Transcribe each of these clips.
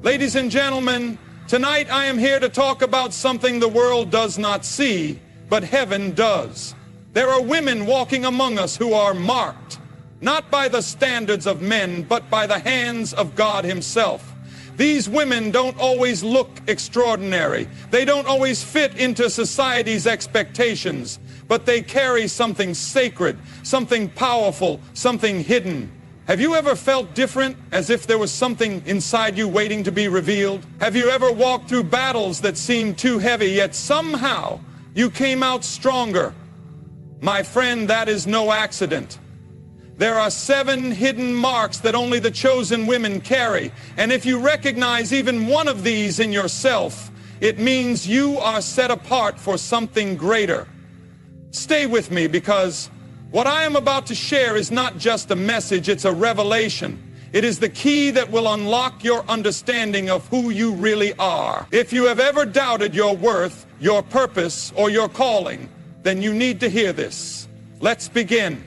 Ladies and gentlemen, tonight I am here to talk about something the world does not see, but heaven does. There are women walking among us who are marked, not by the standards of men, but by the hands of God Himself. These women don't always look extraordinary. They don't always fit into society's expectations, but they carry something sacred, something powerful, something hidden. Have you ever felt different, as if there was something inside you waiting to be revealed? Have you ever walked through battles that seemed too heavy, yet somehow you came out stronger? My friend, that is no accident. There are 7 hidden marks that only the chosen women carry, and if you recognize even one of these in yourself, it means you are set apart for something greater. Stay with me, because what I am about to share is not just a message, it's a revelation. It is the key that will unlock your understanding of who you really are. If you have ever doubted your worth, your purpose, or your calling, then you need to hear this. Let's begin.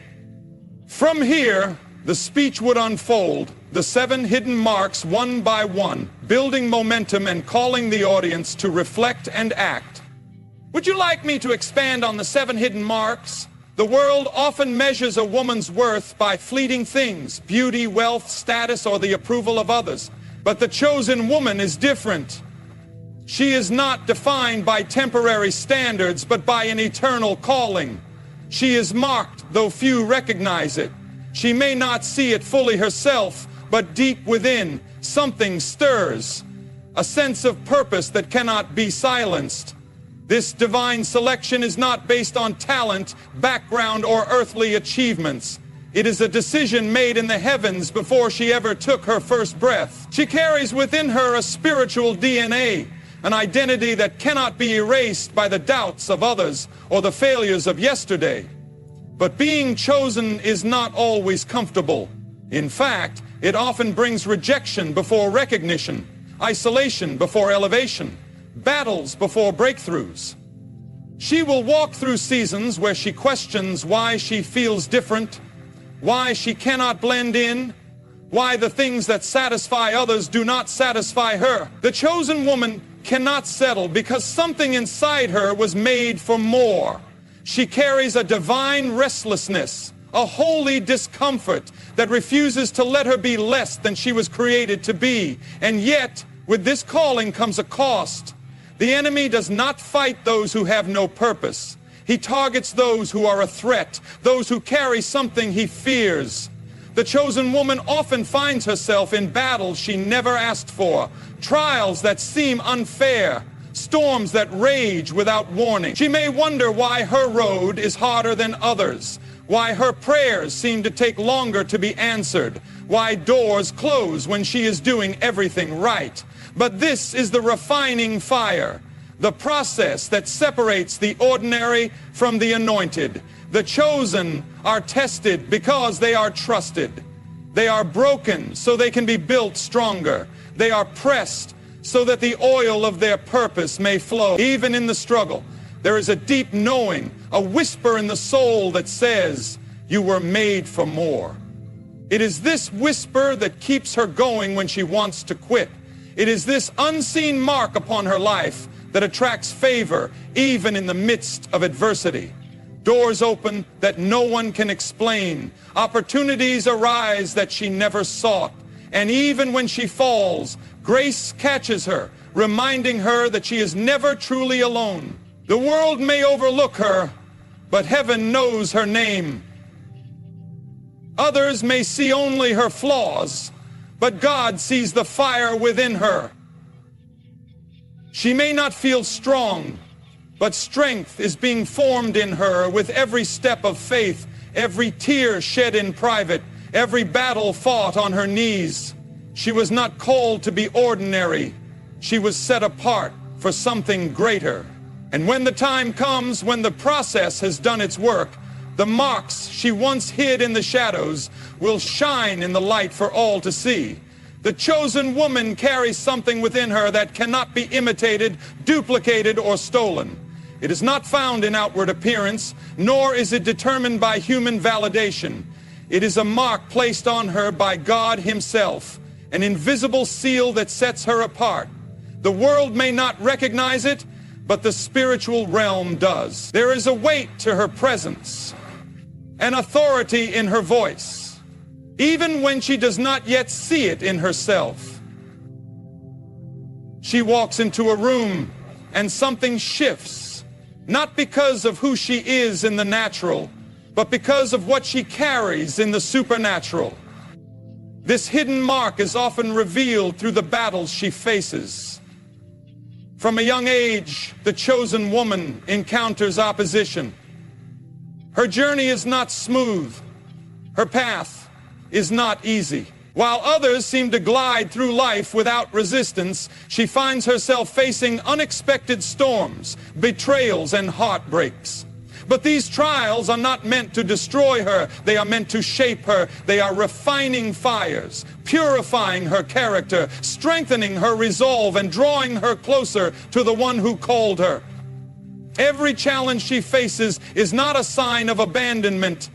From here, the speech would unfold, the 7 hidden marks one by one, building momentum and calling the audience to reflect and act. Would you like me to expand on the 7 hidden marks? The world often measures a woman's worth by fleeting things, beauty, wealth, status, or the approval of others. But the chosen woman is different. She is not defined by temporary standards, but by an eternal calling. She is marked, though few recognize it. She may not see it fully herself, but deep within, something stirs, a sense of purpose that cannot be silenced. This divine selection is not based on talent, background, or earthly achievements. It is a decision made in the heavens before she ever took her first breath. She carries within her a spiritual DNA, an identity that cannot be erased by the doubts of others or the failures of yesterday. But being chosen is not always comfortable. In fact, it often brings rejection before recognition, isolation before elevation, battles before breakthroughs. She will walk through seasons where she questions why she feels different, why she cannot blend in, why the things that satisfy others do not satisfy her. The chosen woman cannot settle because something inside her was made for more. She carries a divine restlessness, a holy discomfort that refuses to let her be less than she was created to be. And yet, with this calling comes a cost. The enemy does not fight those who have no purpose. He targets those who are a threat, those who carry something he fears. The chosen woman often finds herself in battles she never asked for, trials that seem unfair, storms that rage without warning. She may wonder why her road is harder than others, why her prayers seem to take longer to be answered, why doors close when she is doing everything right. But this is the refining fire, the process that separates the ordinary from the anointed. The chosen are tested because they are trusted. They are broken so they can be built stronger. They are pressed so that the oil of their purpose may flow. Even in the struggle, there is a deep knowing, a whisper in the soul that says, "You were made for more." It is this whisper that keeps her going when she wants to quit. It is this unseen mark upon her life that attracts favor even in the midst of adversity. Doors open that no one can explain. Opportunities arise that she never sought. And even when she falls, grace catches her, reminding her that she is never truly alone. The world may overlook her, but heaven knows her name. Others may see only her flaws, but God sees the fire within her. She may not feel strong, but strength is being formed in her with every step of faith, every tear shed in private, every battle fought on her knees. She was not called to be ordinary. She was set apart for something greater. And when the time comes, when the process has done its work, the marks she once hid in the shadows will shine in the light for all to see. The chosen woman carries something within her that cannot be imitated, duplicated, or stolen. It is not found in outward appearance, nor is it determined by human validation. It is a mark placed on her by God Himself, an invisible seal that sets her apart. The world may not recognize it, but the spiritual realm does. There is a weight to her presence, an authority in her voice, even when she does not yet see it in herself. She walks into a room and something shifts, not because of who she is in the natural, but because of what she carries in the supernatural. This hidden mark is often revealed through the battles she faces. From a young age, the chosen woman encounters opposition. Her journey is not smooth. Her path is not easy. While others seem to glide through life without resistance, she finds herself facing unexpected storms, betrayals, and heartbreaks. But these trials are not meant to destroy her. They are meant to shape her. They are refining fires, purifying her character, strengthening her resolve, and drawing her closer to the one who called her. Every challenge she faces is not a sign of abandonment,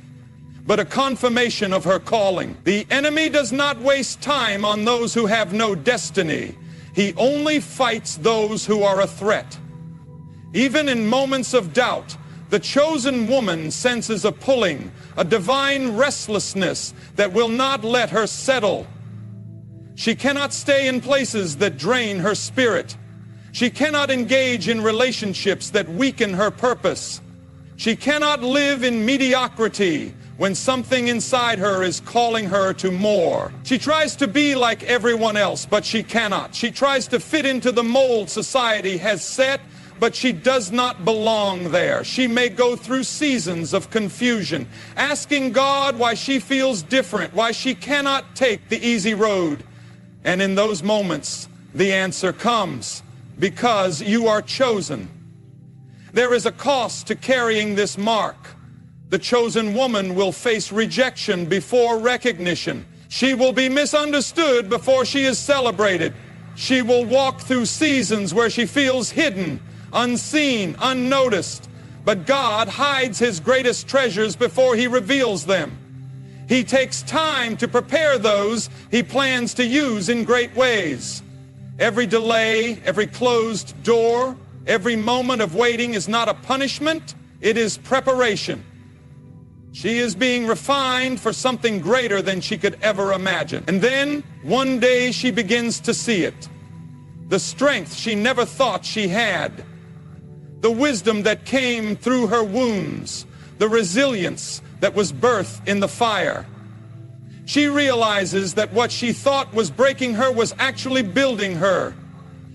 but a confirmation of her calling. The enemy does not waste time on those who have no destiny. He only fights those who are a threat. Even in moments of doubt, the chosen woman senses a pulling, a divine restlessness that will not let her settle. She cannot stay in places that drain her spirit. She cannot engage in relationships that weaken her purpose. She cannot live in mediocrity when something inside her is calling her to more. She tries to be like everyone else, but she cannot. She tries to fit into the mold society has set, but she does not belong there. She may go through seasons of confusion, asking God why she feels different, why she cannot take the easy road. And in those moments, the answer comes: because you are chosen. There is a cost to carrying this mark. The chosen woman will face rejection before recognition. She will be misunderstood before she is celebrated. She will walk through seasons where she feels hidden, unseen, unnoticed. But God hides his greatest treasures before he reveals them. He takes time to prepare those he plans to use in great ways. Every delay, every closed door, every moment of waiting is not a punishment, it is preparation. She is being refined for something greater than she could ever imagine. And then, one day, she begins to see it. The strength she never thought she had. The wisdom that came through her wounds. The resilience that was birthed in the fire. She realizes that what she thought was breaking her was actually building her.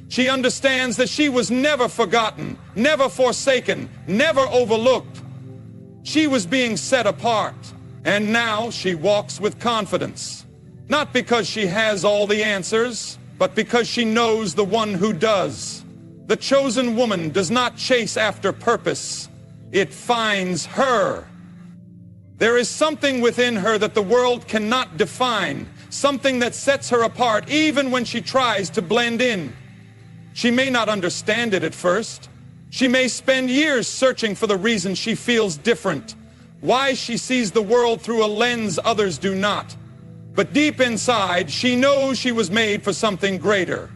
She understands that she was never forgotten, never forsaken, never overlooked. She was being set apart, and now she walks with confidence. Not because she has all the answers, but because she knows the one who does. The chosen woman does not chase after purpose. It finds her. There is something within her that the world cannot define, something that sets her apart even when she tries to blend in. She may not understand it at first. She may spend years searching for the reason she feels different, why she sees the world through a lens others do not. But deep inside, she knows she was made for something greater.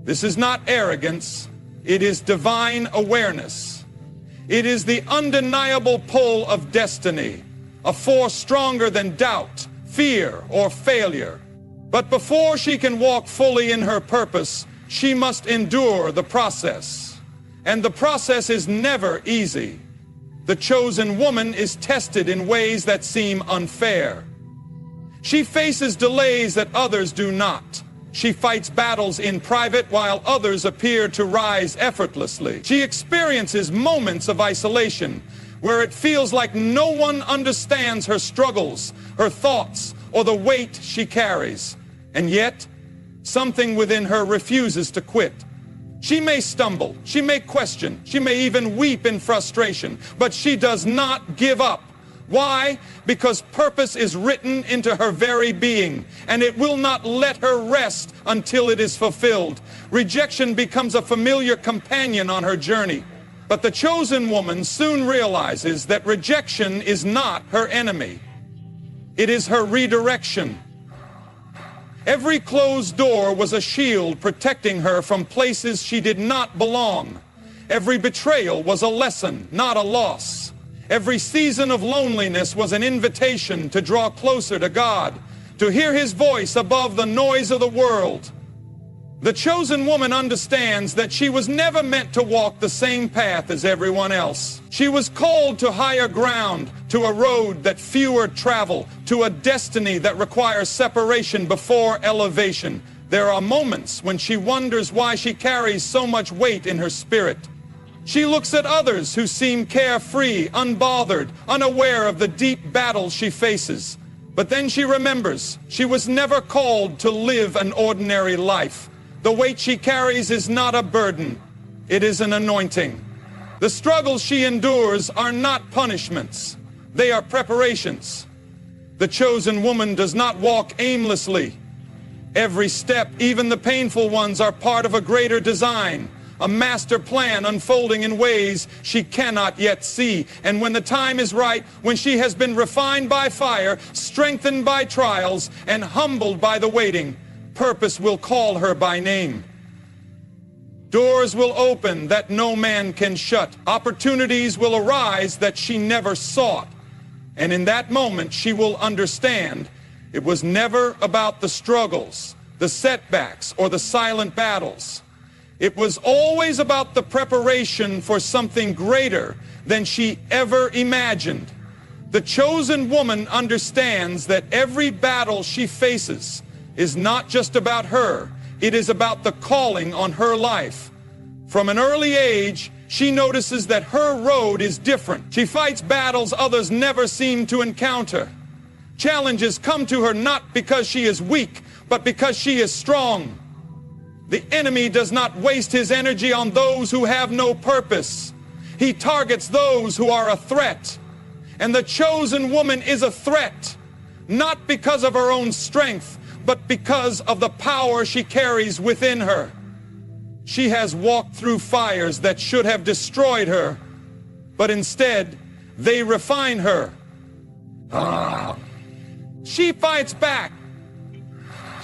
This is not arrogance, it is divine awareness. It is the undeniable pull of destiny, a force stronger than doubt, fear, or failure. But before she can walk fully in her purpose, she must endure the process. And the process is never easy. The chosen woman is tested in ways that seem unfair. She faces delays that others do not. She fights battles in private while others appear to rise effortlessly. She experiences moments of isolation where it feels like no one understands her struggles, her thoughts, or the weight she carries. And yet, something within her refuses to quit. She may stumble, she may question, she may even weep in frustration, but she does not give up. Why? Because purpose is written into her very being, and it will not let her rest until it is fulfilled. Rejection becomes a familiar companion on her journey. But the chosen woman soon realizes that rejection is not her enemy. It is her redirection. Every closed door was a shield protecting her from places she did not belong. Every betrayal was a lesson, not a loss. Every season of loneliness was an invitation to draw closer to God, to hear His voice above the noise of the world. The chosen woman understands that she was never meant to walk the same path as everyone else. She was called to higher ground, to a road that fewer travel, to a destiny that requires separation before elevation. There are moments when she wonders why she carries so much weight in her spirit. She looks at others who seem carefree, unbothered, unaware of the deep battles she faces. But then she remembers she was never called to live an ordinary life. The weight she carries is not a burden, it is an anointing. The struggles she endures are not punishments, they are preparations. The chosen woman does not walk aimlessly. Every step, even the painful ones, are part of a greater design, a master plan unfolding in ways she cannot yet see. And when the time is right, when she has been refined by fire, strengthened by trials, and humbled by the waiting, purpose will call her by name. Doors will open that no man can shut. Opportunities will arise that she never sought. And in that moment, she will understand it was never about the struggles, the setbacks, or the silent battles. It was always about the preparation for something greater than she ever imagined. The chosen woman understands that every battle she faces is not just about her, it is about the calling on her life. From an early age, she notices that her road is different. She fights battles others never seem to encounter. Challenges come to her not because she is weak, but because she is strong. The enemy does not waste his energy on those who have no purpose. He targets those who are a threat. And the chosen woman is a threat, not because of her own strength, but because of the power she carries within her. She has walked through fires that should have destroyed her, but instead, they refine her. She fights back.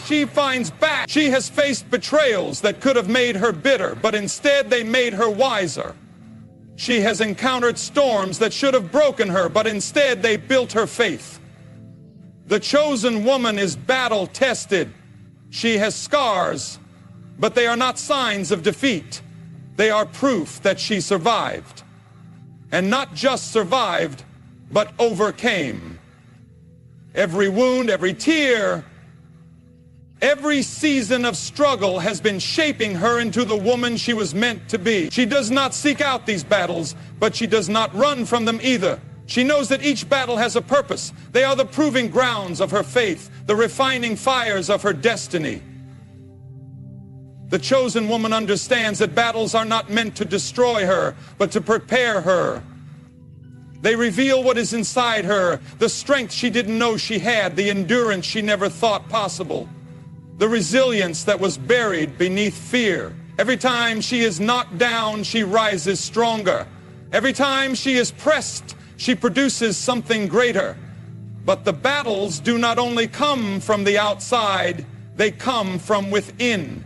She finds back. She has faced betrayals that could have made her bitter, but instead they made her wiser. She has encountered storms that should have broken her, but instead they built her faith. The chosen woman is battle-tested. She has scars, but they are not signs of defeat. They are proof that she survived. And not just survived, but overcame. Every wound, every tear, every season of struggle has been shaping her into the woman she was meant to be. She does not seek out these battles, but she does not run from them either. She knows that each battle has a purpose. They are the proving grounds of her faith, the refining fires of her destiny. The chosen woman understands that battles are not meant to destroy her, but to prepare her. They reveal what is inside her, the strength she didn't know she had, the endurance she never thought possible, the resilience that was buried beneath fear. Every time she is knocked down, she rises stronger. Every time she is pressed, she produces something greater. But the battles do not only come from the outside, they come from within.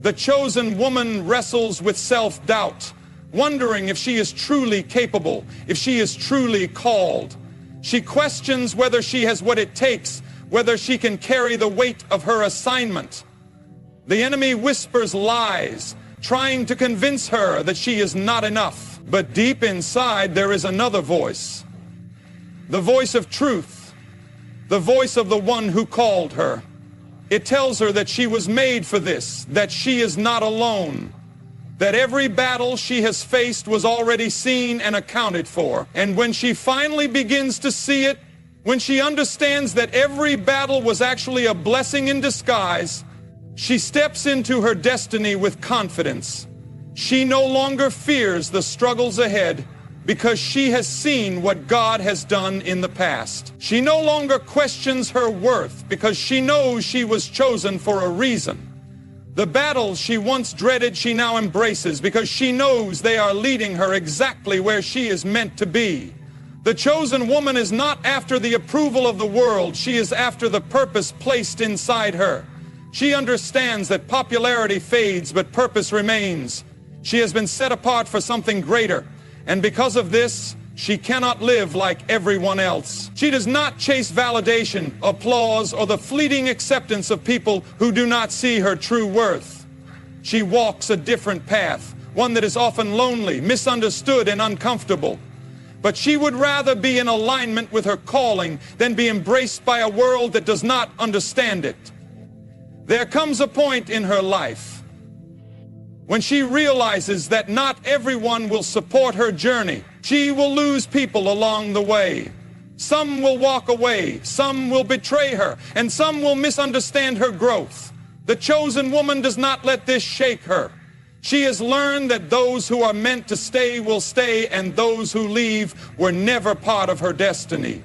The chosen woman wrestles with self-doubt, wondering if she is truly capable, if she is truly called. She questions whether she has what it takes, whether she can carry the weight of her assignment. The enemy whispers lies, trying to convince her that she is not enough. But deep inside there is another voice, the voice of truth, the voice of the one who called her. It tells her that she was made for this, that she is not alone, that every battle she has faced was already seen and accounted for. And when she finally begins to see it, when she understands that every battle was actually a blessing in disguise, she steps into her destiny with confidence. She no longer fears the struggles ahead because she has seen what God has done in the past. She no longer questions her worth because she knows she was chosen for a reason. The battles she once dreaded, she now embraces because she knows they are leading her exactly where she is meant to be. The chosen woman is not after the approval of the world. She is after the purpose placed inside her. She understands that popularity fades, but purpose remains. She has been set apart for something greater, and because of this, she cannot live like everyone else. She does not chase validation, applause, or the fleeting acceptance of people who do not see her true worth. She walks a different path, one that is often lonely, misunderstood, and uncomfortable. But she would rather be in alignment with her calling than be embraced by a world that does not understand it. There comes a point in her life when she realizes that not everyone will support her journey. She will lose people along the way. Some will walk away, some will betray her, and some will misunderstand her growth. The chosen woman does not let this shake her. She has learned that those who are meant to stay will stay, and those who leave were never part of her destiny.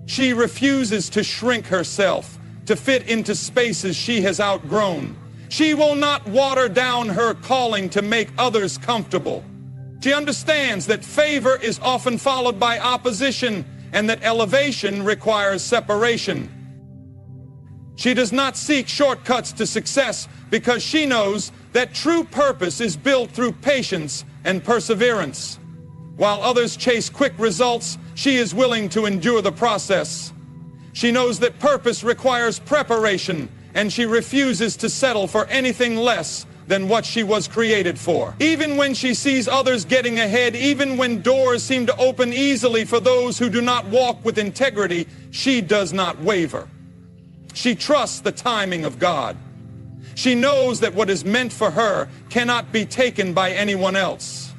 She refuses to shrink herself to fit into spaces she has outgrown. She will not water down her calling to make others comfortable. She understands that favor is often followed by opposition and that elevation requires separation. She does not seek shortcuts to success because she knows that true purpose is built through patience and perseverance. While others chase quick results, she is willing to endure the process. She knows that purpose requires preparation, and she refuses to settle for anything less than what she was created for. Even when she sees others getting ahead, even when doors seem to open easily for those who do not walk with integrity, she does not waver. She trusts the timing of God. She knows that what is meant for her cannot be taken by anyone else.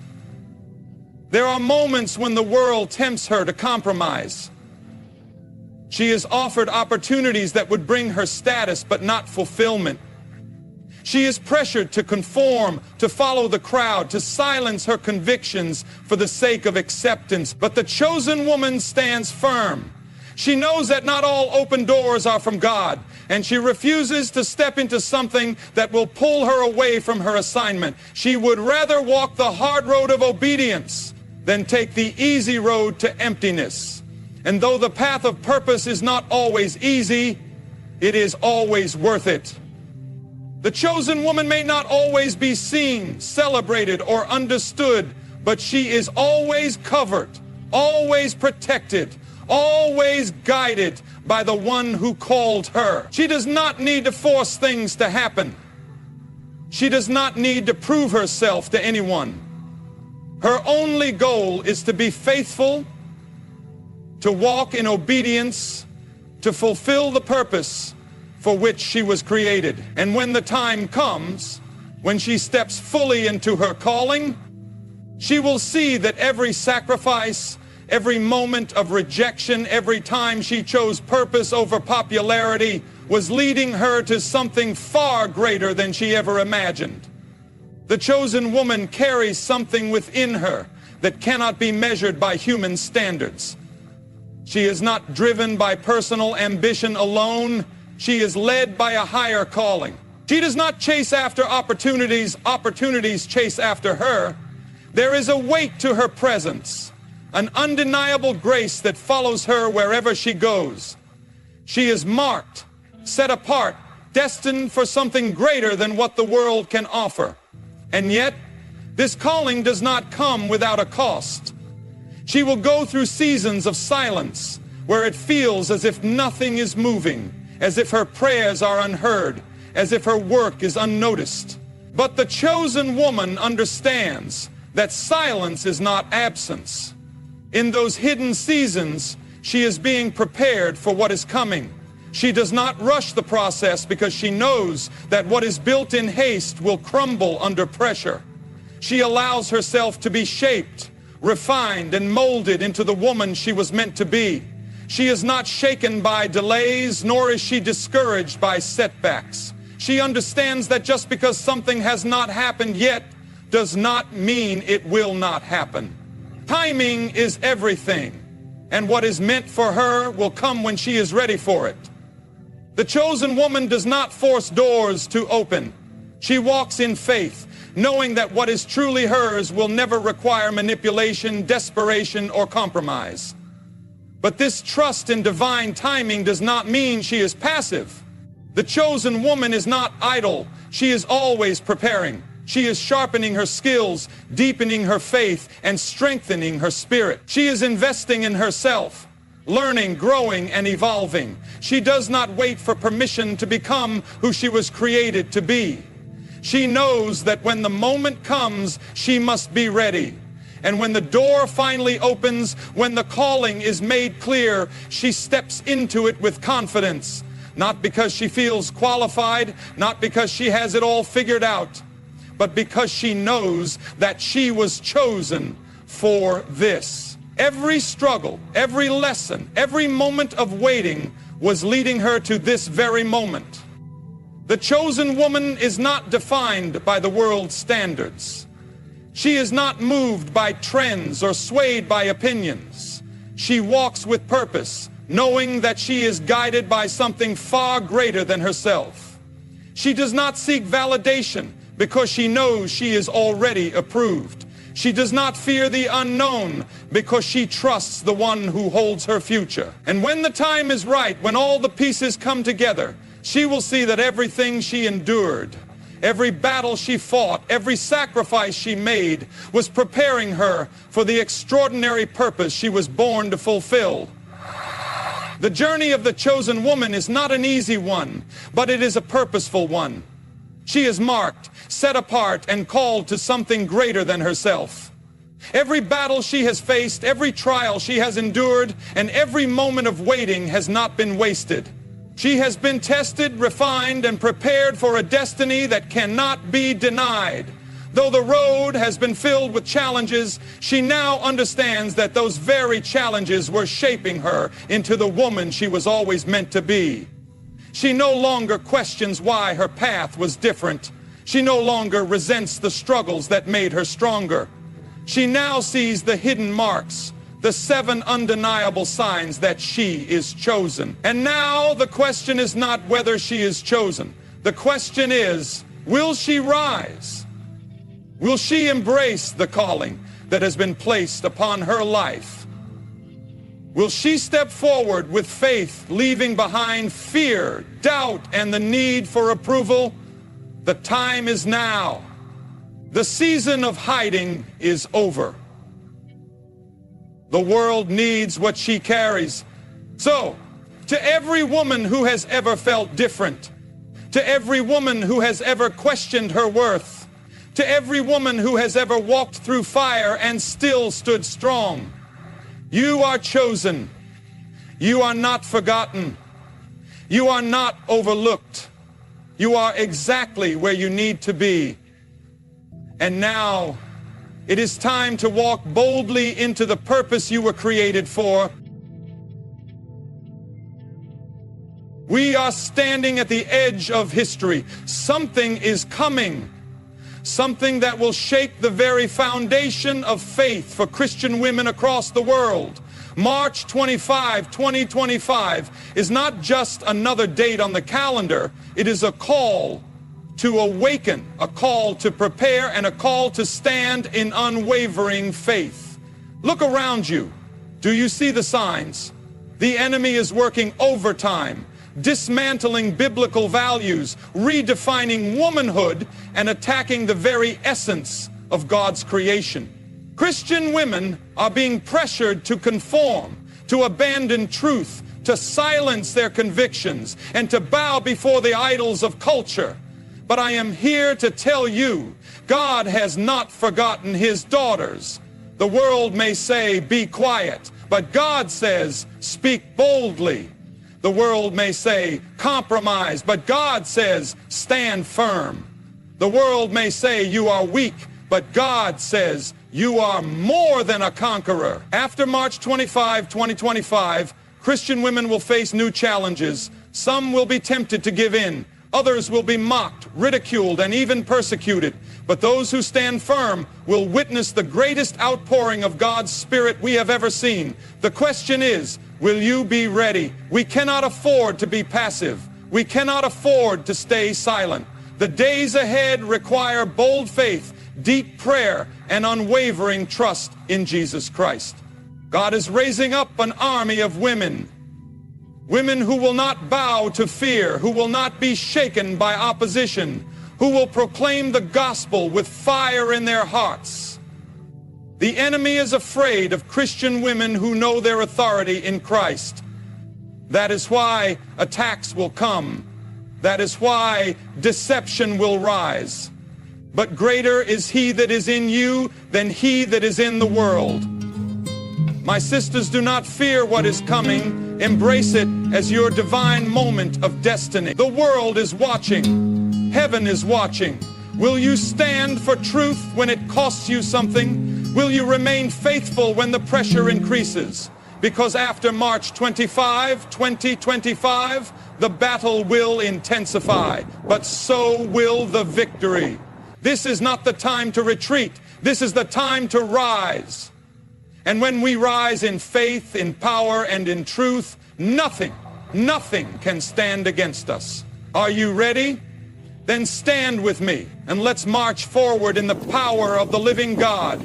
There are moments when the world tempts her to compromise. She is offered opportunities that would bring her status but not fulfillment. She is pressured to conform, to follow the crowd, to silence her convictions for the sake of acceptance. But the chosen woman stands firm. She knows that not all open doors are from God, and she refuses to step into something that will pull her away from her assignment. She would rather walk the hard road of obedience than take the easy road to emptiness. And though the path of purpose is not always easy, it is always worth it. The chosen woman may not always be seen, celebrated, or understood, but she is always covered, always protected, always guided by the one who called her. She does not need to force things to happen. She does not need to prove herself to anyone. Her only goal is to be faithful, to walk in obedience, to fulfill the purpose for which she was created. And when the time comes, when she steps fully into her calling, she will see that every sacrifice, every moment of rejection, every time she chose purpose over popularity was leading her to something far greater than she ever imagined. The chosen woman carries something within her that cannot be measured by human standards. She is not driven by personal ambition alone. She is led by a higher calling. She does not chase after opportunities. Opportunities chase after her. There is a weight to her presence, an undeniable grace that follows her wherever she goes. She is marked, set apart, destined for something greater than what the world can offer. And yet, this calling does not come without a cost. She will go through seasons of silence where it feels as if nothing is moving, as if her prayers are unheard, as if her work is unnoticed. But the chosen woman understands that silence is not absence. In those hidden seasons, she is being prepared for what is coming. She does not rush the process because she knows that what is built in haste will crumble under pressure. She allows herself to be shaped, refined, and molded into the woman she was meant to be. She is not shaken by delays, nor is she discouraged by setbacks. She understands that just because something has not happened yet does not mean it will not happen. Timing is everything, and what is meant for her will come when she is ready for it. The chosen woman does not force doors to open. She walks in faith, knowing that what is truly hers will never require manipulation, desperation, or compromise. But this trust in divine timing does not mean she is passive. The chosen woman is not idle. She is always preparing. She is sharpening her skills, deepening her faith, and strengthening her spirit. She is investing in herself, learning, growing, and evolving. She does not wait for permission to become who she was created to be. She knows that when the moment comes, she must be ready. And when the door finally opens, when the calling is made clear, she steps into it with confidence. Not because she feels qualified, not because she has it all figured out, but because she knows that she was chosen for this. Every struggle, every lesson, every moment of waiting was leading her to this very moment. The chosen woman is not defined by the world's standards. She is not moved by trends or swayed by opinions. She walks with purpose, knowing that she is guided by something far greater than herself. She does not seek validation because she knows she is already approved. She does not fear the unknown because she trusts the one who holds her future. And when the time is right, when all the pieces come together, she will see that everything she endured, every battle she fought, every sacrifice she made was preparing her for the extraordinary purpose she was born to fulfill. The journey of the chosen woman is not an easy one, but it is a purposeful one. She is marked, set apart, and called to something greater than herself. Every battle she has faced, every trial she has endured, and every moment of waiting has not been wasted. She has been tested, refined, and prepared for a destiny that cannot be denied. Though the road has been filled with challenges, she now understands that those very challenges were shaping her into the woman she was always meant to be. She no longer questions why her path was different. She no longer resents the struggles that made her stronger. She now sees the hidden marks, the 7 undeniable signs that she is chosen. And now the question is not whether she is chosen. The question is, will she rise? Will she embrace the calling that has been placed upon her life? Will she step forward with faith, leaving behind fear, doubt, and the need for approval? The time is now. The season of hiding is over. The world needs what she carries. So, to every woman who has ever felt different, to every woman who has ever questioned her worth, to every woman who has ever walked through fire and still stood strong, you are chosen. You are not forgotten. You are not overlooked. You are exactly where you need to be. And now, it is time to walk boldly into the purpose you were created for. We are standing at the edge of history. Something is coming. Something that will shake the very foundation of faith for Christian women across the world. March 25, 2025 is not just another date on the calendar. It is a call to awaken, a call to prepare, and a call to stand in unwavering faith. Look around you. Do you see the signs? The enemy is working overtime, dismantling biblical values, redefining womanhood, and attacking the very essence of God's creation. Christian women are being pressured to conform, to abandon truth, to silence their convictions, and to bow before the idols of culture. But I am here to tell you, God has not forgotten his daughters. The world may say, be quiet, but God says, speak boldly. The world may say, compromise, but God says, stand firm. The world may say, you are weak, but God says, you are more than a conqueror. After March 25, 2025, Christian women will face new challenges. Some will be tempted to give in. Others will be mocked, ridiculed, and even persecuted. But those who stand firm will witness the greatest outpouring of God's Spirit we have ever seen. The question is, will you be ready? We cannot afford to be passive. We cannot afford to stay silent. The days ahead require bold faith, deep prayer, and unwavering trust in Jesus Christ. God is raising up an army of women Women who will not bow to fear, who will not be shaken by opposition, who will proclaim the gospel with fire in their hearts. The enemy is afraid of Christian women who know their authority in Christ. That is why attacks will come. That is why deception will rise. But greater is he that is in you than he that is in the world. My sisters, do not fear what is coming. Embrace it as your divine moment of destiny. The world is watching. Heaven is watching. Will you stand for truth when it costs you something? Will you remain faithful when the pressure increases? Because after March 25, 2025, the battle will intensify, but so will the victory. This is not the time to retreat. This is the time to rise. And when we rise in faith, in power, and in truth, nothing can stand against us. Are you ready? Then stand with me and let's march forward in the power of the living God.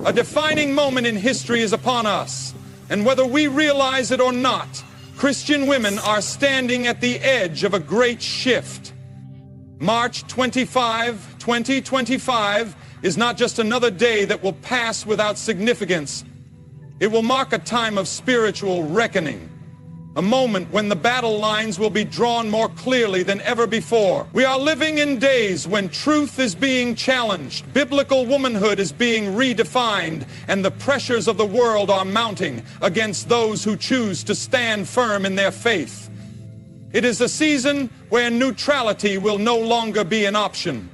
A defining moment in history is upon us. And whether we realize it or not, Christian women are standing at the edge of a great shift. March 25, 2025 is not just another day that will pass without significance. It will mark a time of spiritual reckoning, a moment when the battle lines will be drawn more clearly than ever before. We are living in days when truth is being challenged, biblical womanhood is being redefined, and the pressures of the world are mounting against those who choose to stand firm in their faith. It is a season where neutrality will no longer be an option.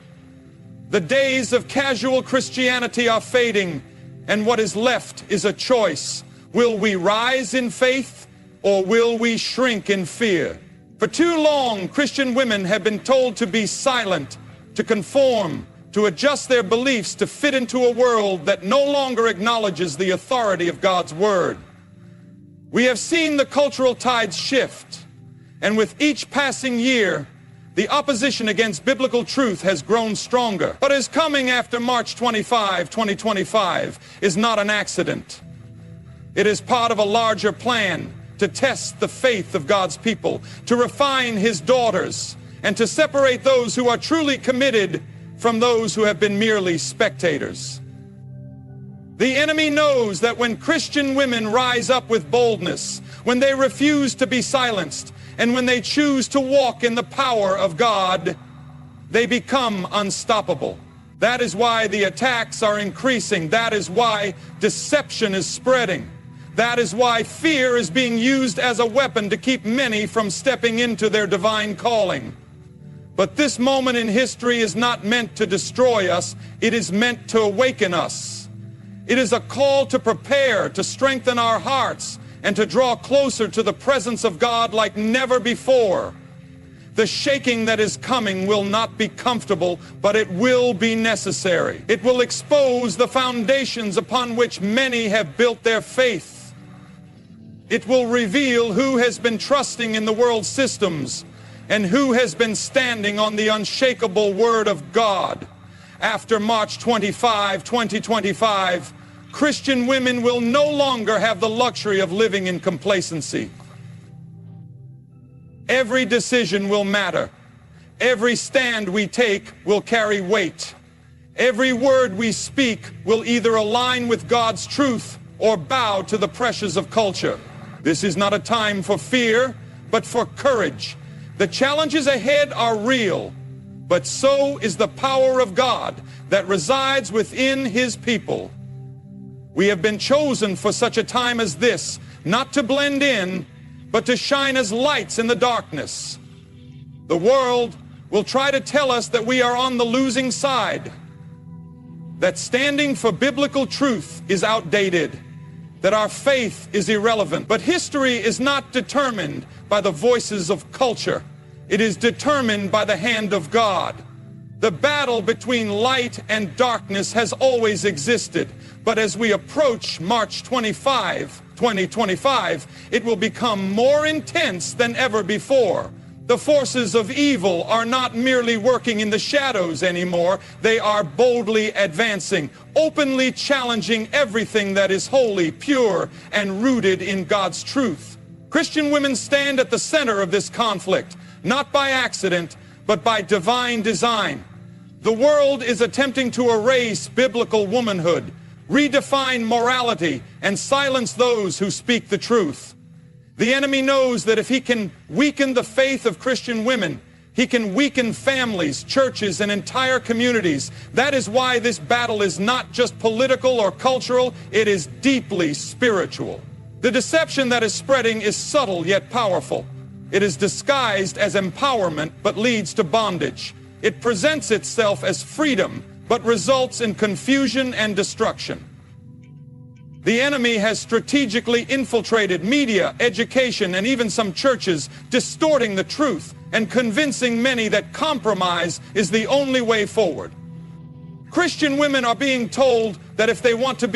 The days of casual Christianity are fading, and what is left is a choice. Will we rise in faith, or will we shrink in fear? For too long, Christian women have been told to be silent, to conform, to adjust their beliefs to fit into a world that no longer acknowledges the authority of God's Word. We have seen the cultural tides shift, and with each passing year, the opposition against biblical truth has grown stronger. What is coming after March 25, 2025 is not an accident. It is part of a larger plan to test the faith of God's people, to refine His daughters, and to separate those who are truly committed from those who have been merely spectators. The enemy knows that when Christian women rise up with boldness, when they refuse to be silenced, and when they choose to walk in the power of God, they become unstoppable. That is why the attacks are increasing. That is why deception is spreading. That is why fear is being used as a weapon to keep many from stepping into their divine calling. But this moment in history is not meant to destroy us. It is meant to awaken us. It is a call to prepare, to strengthen our hearts, and to draw closer to the presence of God like never before. The shaking that is coming will not be comfortable, but it will be necessary. It will expose the foundations upon which many have built their faith. It will reveal who has been trusting in the world's systems and who has been standing on the unshakable Word of God. After March 25, 2025, Christian women will no longer have the luxury of living in complacency. Every decision will matter. Every stand we take will carry weight. Every word we speak will either align with God's truth or bow to the pressures of culture. This is not a time for fear, but for courage. The challenges ahead are real, but so is the power of God that resides within His people. We have been chosen for such a time as this, not to blend in, but to shine as lights in the darkness. The world will try to tell us that we are on the losing side, that standing for biblical truth is outdated, that our faith is irrelevant. But history is not determined by the voices of culture. It is determined by the hand of God. The battle between light and darkness has always existed, but as we approach March 25, 2025, it will become more intense than ever before. The forces of evil are not merely working in the shadows anymore. They are boldly advancing, openly challenging everything that is holy, pure, and rooted in God's truth. Christian women stand at the center of this conflict, not by accident, but by divine design. The world is attempting to erase biblical womanhood, redefine morality, and silence those who speak the truth. The enemy knows that if he can weaken the faith of Christian women, he can weaken families, churches, and entire communities. That is why this battle is not just political or cultural, it is deeply spiritual. The deception that is spreading is subtle yet powerful. It is disguised as empowerment but leads to bondage. It presents itself as freedom but results in confusion and destruction. The enemy has strategically infiltrated media, education, and even some churches, distorting the truth and convincing many that compromise is the only way forward. Christian women are being told that if they want to be